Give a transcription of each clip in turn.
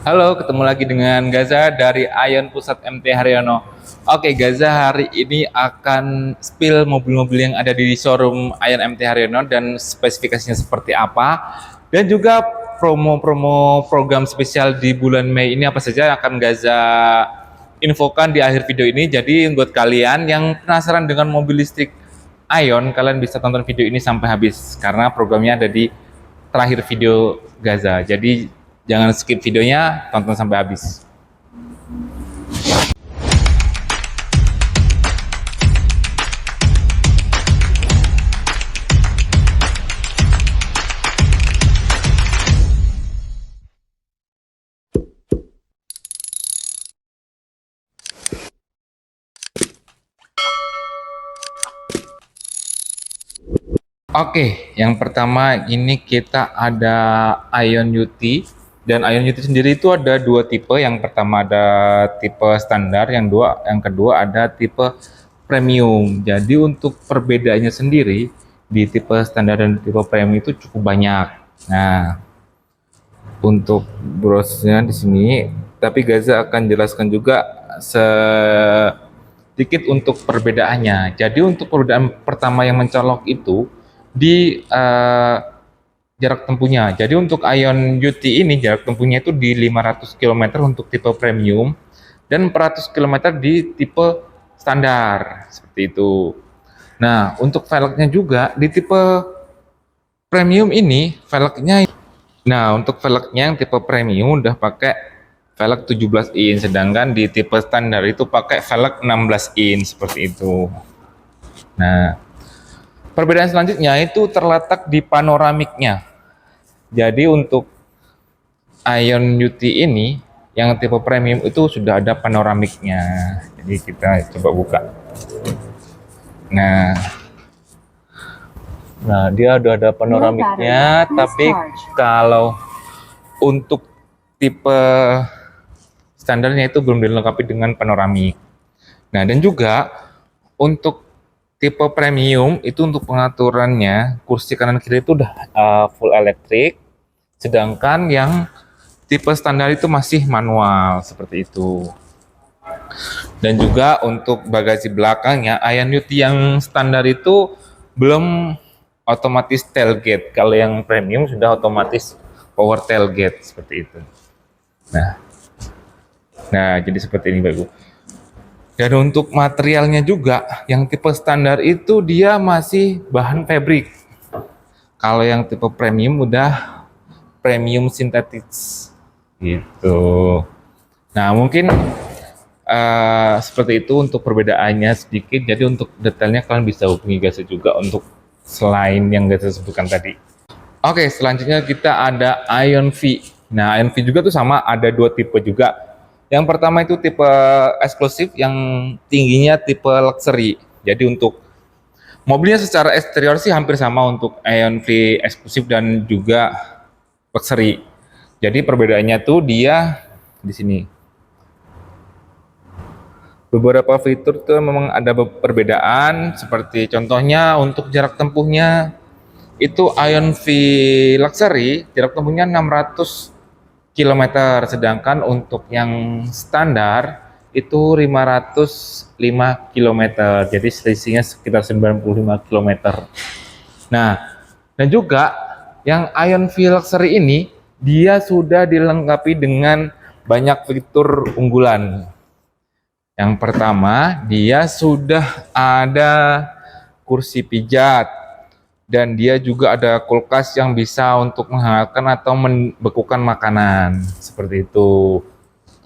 Halo, ketemu lagi dengan Gaza dari Ion Pusat MT Haryono. Oke, Gaza hari ini akan spill mobil-mobil yang ada di showroom Ion MT Haryono dan spesifikasinya seperti apa. Dan juga promo-promo program spesial di bulan Mei ini apa saja yang akan Gaza infokan di akhir video ini. Jadi buat kalian yang penasaran dengan mobil listrik Ion, kalian bisa tonton video ini sampai habis karena programnya ada di terakhir video Gaza. Jadi jangan skip videonya, tonton sampai habis. Oke, yang pertama ini kita ada Ion UT, dan Ion UT sendiri itu ada dua tipe. Yang pertama ada tipe standar, yang kedua ada tipe premium. Jadi untuk perbedaannya sendiri di tipe standar dan tipe premium itu cukup banyak. Nah, untuk brosnya di sini, tapi Gaza akan jelaskan juga sedikit untuk perbedaannya. Jadi untuk perbedaan pertama yang mencolok itu di jarak tempuhnya. Jadi untuk Ion UT ini jarak tempuhnya itu di 500 km untuk tipe premium dan 400 km di tipe standar seperti itu. Nah, untuk velgnya juga di tipe premium ini velgnya. Nah, untuk velgnya yang tipe premium udah pakai velg 17 in, sedangkan di tipe standar itu pakai velg 16 in seperti itu. Nah, perbedaan selanjutnya itu terletak di panoramiknya. Jadi untuk Ion UT ini yang tipe premium itu sudah ada panoramiknya. Jadi kita coba buka. Nah, dia udah ada panoramiknya, tapi kalau untuk tipe standarnya itu belum dilengkapi dengan panoramik. Nah, dan juga untuk tipe premium itu untuk pengaturannya kursi kanan kiri itu udah full elektrik, sedangkan yang tipe standar itu masih manual seperti itu. Dan juga untuk bagasi belakangnya Ion UT yang standar itu belum otomatis tailgate. Kalau yang premium sudah otomatis power tailgate seperti itu. Nah, jadi seperti ini Bapak. Dan untuk materialnya juga, yang tipe standar itu dia masih bahan fabric. Kalau yang tipe premium udah premium sintetik gitu. Nah, mungkin seperti itu untuk perbedaannya sedikit. Jadi untuk detailnya kalian bisa hubungi Gaza juga untuk selain yang Gaza sebutkan tadi. Oke, selanjutnya kita ada Ion V. Nah, Ion V juga tuh sama, ada dua tipe juga. Yang pertama itu tipe eksklusif, yang tingginya tipe luxury. Jadi untuk mobilnya secara eksterior sih hampir sama untuk Ion V eksklusif dan juga luxury. Jadi perbedaannya tuh dia di sini. Beberapa fitur tuh memang ada perbedaan, seperti contohnya untuk jarak tempuhnya itu Ion V Luxury jarak tempuhnya 600 km, sedangkan untuk yang standar itu 505 km. Jadi selisihnya sekitar 95 km. Nah, dan juga yang Ion V Luxury ini dia sudah dilengkapi dengan banyak fitur unggulan. Yang pertama, dia sudah ada kursi pijat, dan dia juga ada kulkas yang bisa untuk menghangatkan atau membekukan makanan seperti itu.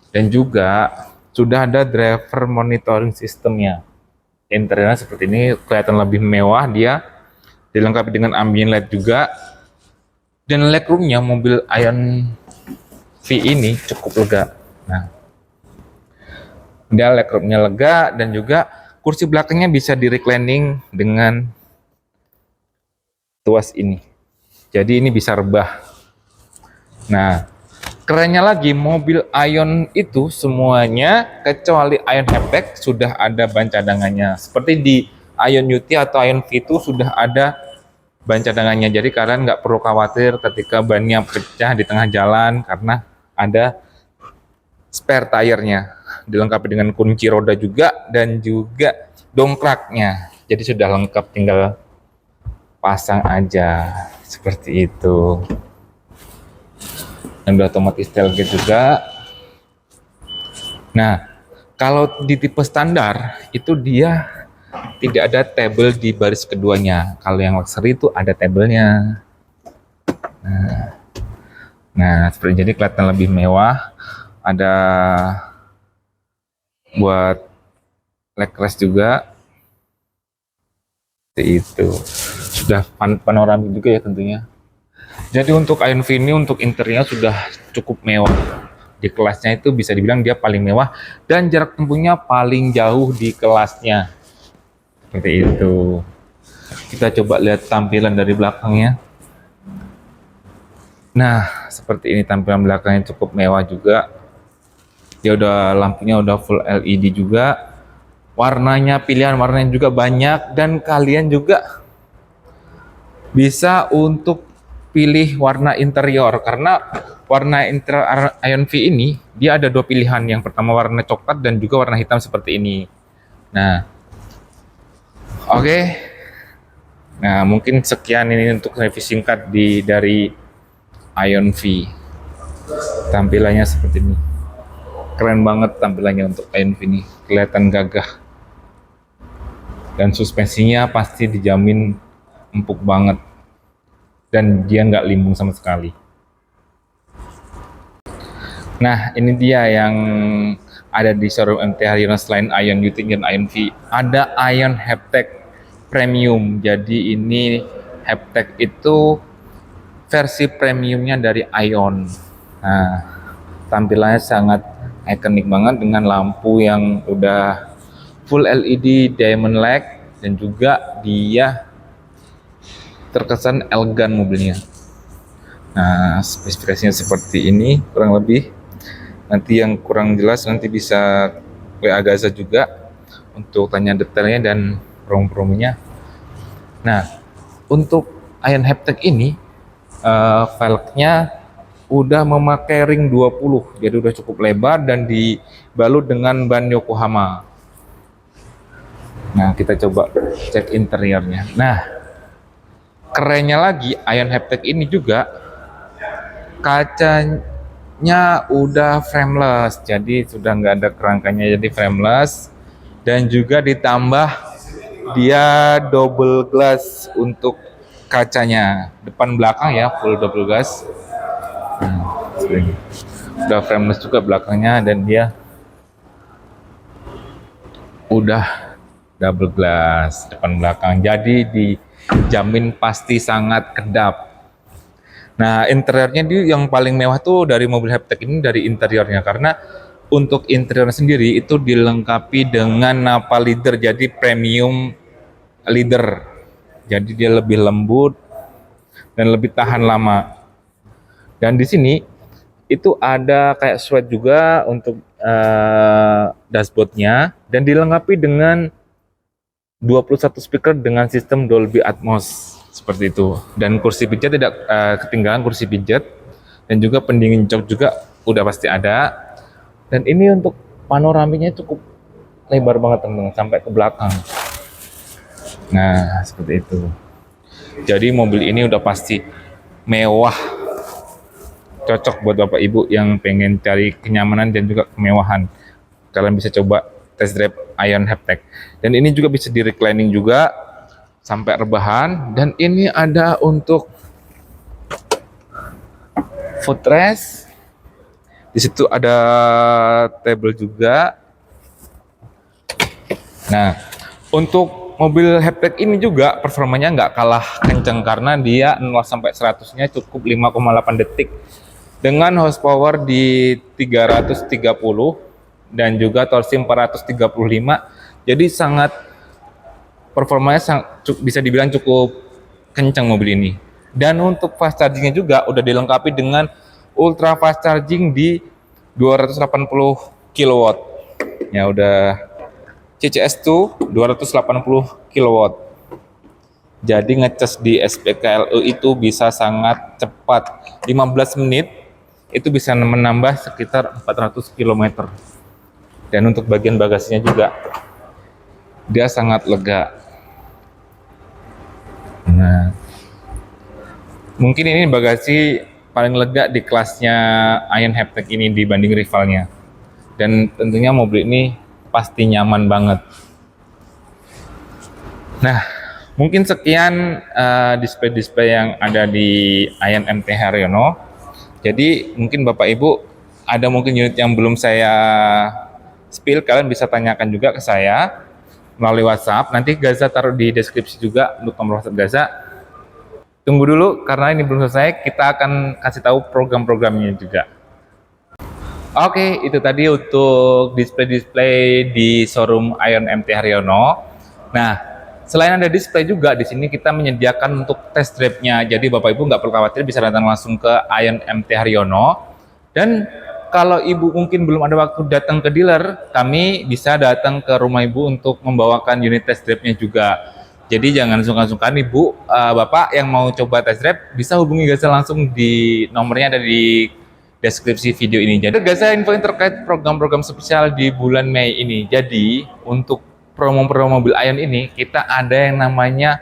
Dan juga sudah ada driver monitoring sistemnya. Interiornya seperti ini, kelihatan lebih mewah, dia dilengkapi dengan ambient light juga. Dan legroomnya mobil Ion V ini cukup lega. Nah, dia legroomnya lega, dan juga kursi belakangnya bisa di reclining dengan tuas ini. Jadi ini bisa rebah. Nah, kerennya lagi mobil Ion itu semuanya kecuali Ion Hatchback sudah ada ban cadangannya. Seperti di Ion UT atau Ion V itu sudah ada ban cadangannya. Jadi kalian nggak perlu khawatir ketika bannya pecah di tengah jalan karena ada spare tire-nya, dilengkapi dengan kunci roda juga dan juga dongkraknya. Jadi sudah lengkap, tinggal pasang aja seperti itu. Dan udah otomatis tailgate juga. Nah, kalau di tipe standar itu dia tidak ada tabel di baris keduanya. Kalau yang luxury itu ada tabelnya. Nah, seperti jadi kelihatan lebih mewah. Ada buat leg rest juga. Seperti itu. Sudah panoramik juga ya tentunya. Jadi untuk Ion V ini untuk interiornya sudah cukup mewah. Di kelasnya itu bisa dibilang dia paling mewah dan jarak tempuhnya paling jauh di kelasnya. Seperti itu. Kita coba lihat tampilan dari belakangnya. Nah, seperti ini tampilan belakangnya, cukup mewah juga. Dia udah lampunya udah full LED juga. Warnanya, pilihan warnanya juga banyak dan kalian juga bisa untuk pilih warna interior karena warna interior Ion V ini dia ada dua pilihan. Yang pertama warna coklat dan juga warna hitam seperti ini. Nah, oke. Nah, mungkin sekian ini untuk review singkat dari Ion V. Tampilannya seperti ini. Keren banget tampilannya untuk Ion V ini. Kelihatan gagah. Dan suspensinya pasti dijamin empuk banget. Dan dia nggak limbung sama sekali. Nah, ini dia yang ada di showroom MT Haryono selain Ion UT dan Ion V. Ada Ion Haptech Premium. Jadi ini Haptech itu versi premiumnya dari Ion. Nah, tampilannya sangat ikonik banget dengan lampu yang udah full LED diamond leg dan juga dia terkesan elegan mobilnya. Nah, spesifikasinya seperti ini kurang lebih. Nanti yang kurang jelas nanti bisa WA Gaza juga untuk tanya detailnya dan promo-promonya. Nah, untuk Ion Haptech ini velgnya udah memakai ring 20, jadi udah cukup lebar dan dibalut dengan ban Yokohama. Nah, kita coba cek interiornya. Nah, kerennya lagi Ion Haptech ini juga kacanya udah frameless, jadi sudah nggak ada kerangkanya, jadi frameless. Dan juga ditambah dia double glass untuk kacanya, depan belakang ya full double glass. Udah frameless juga belakangnya dan dia udah double glass depan belakang, jadi dijamin pasti sangat kedap. Nah, interiornya dia yang paling mewah tuh dari mobil Haptech ini dari interiornya, karena untuk interior sendiri itu dilengkapi dengan Nappa leather, jadi premium leather. Jadi dia lebih lembut dan lebih tahan lama. Dan di sini itu ada kayak sweat juga untuk dashboardnya dan dilengkapi dengan 21 speaker dengan sistem Dolby Atmos seperti itu. Dan kursi pijat tidak ketinggalan, kursi pijat dan juga pendingin jok juga udah pasti ada. Dan ini untuk panoramiknya cukup lebar banget teman-teman, sampai ke belakang. Nah, seperti itu. Jadi mobil ini udah pasti mewah, cocok buat bapak ibu yang pengen cari kenyamanan dan juga kemewahan. Kalian bisa coba test drive Ion Haptech. Dan ini juga bisa di reclining juga sampai rebahan. Dan ini ada untuk footrest. Di situ ada table juga. Nah, untuk mobil Haptech ini juga performanya nggak kalah kenceng karena dia 0 sampai 100-nya cukup 5,8 detik dengan horsepower di 330 dan juga torsi 435. Jadi sangat performanya bisa dibilang cukup kencang mobil ini. Dan untuk fast chargingnya juga udah dilengkapi dengan ultra fast charging di 280 kW. Ya udah CCS tuh 280 kW. Jadi ngecas di SPKLU itu bisa sangat cepat, 15 menit itu bisa menambah sekitar 400 km. Dan untuk bagian bagasinya juga dia sangat lega. Nah, mungkin ini bagasi paling lega di kelasnya Ion Haptek ini dibanding rivalnya. Dan tentunya mobil ini pasti nyaman banget. Nah, mungkin sekian display-display yang ada di Ion MT Haryono. Jadi mungkin Bapak Ibu ada mungkin unit yang belum saya spill, kalian bisa tanyakan juga ke saya melalui WhatsApp. Nanti Gaza taruh di deskripsi juga untuk nomor WhatsApp Gaza. Tunggu dulu karena ini belum selesai, kita akan kasih tahu program-programnya juga. Oke, itu tadi untuk display-display di showroom Ion MT Haryono. Nah, selain ada display juga di sini kita menyediakan untuk test drive-nya. Jadi Bapak Ibu nggak perlu khawatir, bisa datang langsung ke Ion MT Haryono. Dan kalau Ibu mungkin belum ada waktu datang ke dealer, kami bisa datang ke rumah Ibu untuk membawakan unit test drive-nya juga. Jadi jangan sungkan-sungkan Ibu, Bapak yang mau coba test drive bisa hubungi Gaza langsung di nomornya ada di deskripsi video ini. Jadi Gaza info yang terkait program-program spesial di bulan Mei ini. Jadi untuk promo-promo mobil Ion ini kita ada yang namanya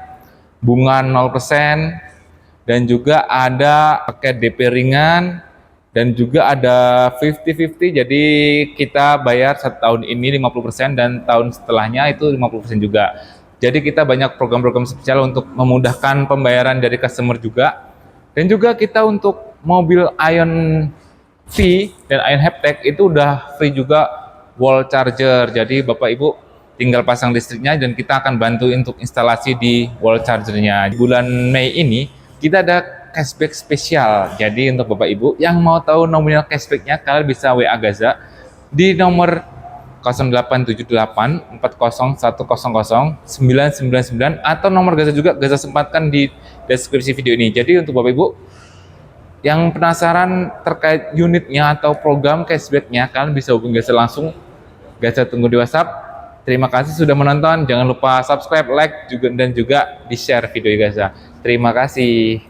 bunga 0% dan juga ada paket DP ringan dan juga ada 50-50. Jadi kita bayar 1 tahun ini 50% dan tahun setelahnya itu 50% juga. Jadi kita banyak program-program spesial untuk memudahkan pembayaran dari customer juga. Dan juga kita untuk mobil Ion V dan Ion Haptek itu udah free juga wall charger. Jadi Bapak Ibu tinggal pasang listriknya dan kita akan bantu untuk instalasi di wall chargernya. Di bulan Mei ini kita ada cashback spesial. Jadi untuk Bapak Ibu yang mau tahu nominal cashbacknya, kalian bisa WA Gaza di nomor 0878 40 100 999 atau nomor Gaza juga Gaza sempatkan di deskripsi video ini. Jadi untuk Bapak Ibu yang penasaran terkait unitnya atau program cashbacknya, kalian bisa hubungi Gaza langsung. Gaza tunggu di WhatsApp. Terima kasih sudah menonton. Jangan lupa subscribe, like, juga dan juga di share video Gaza. Terima kasih.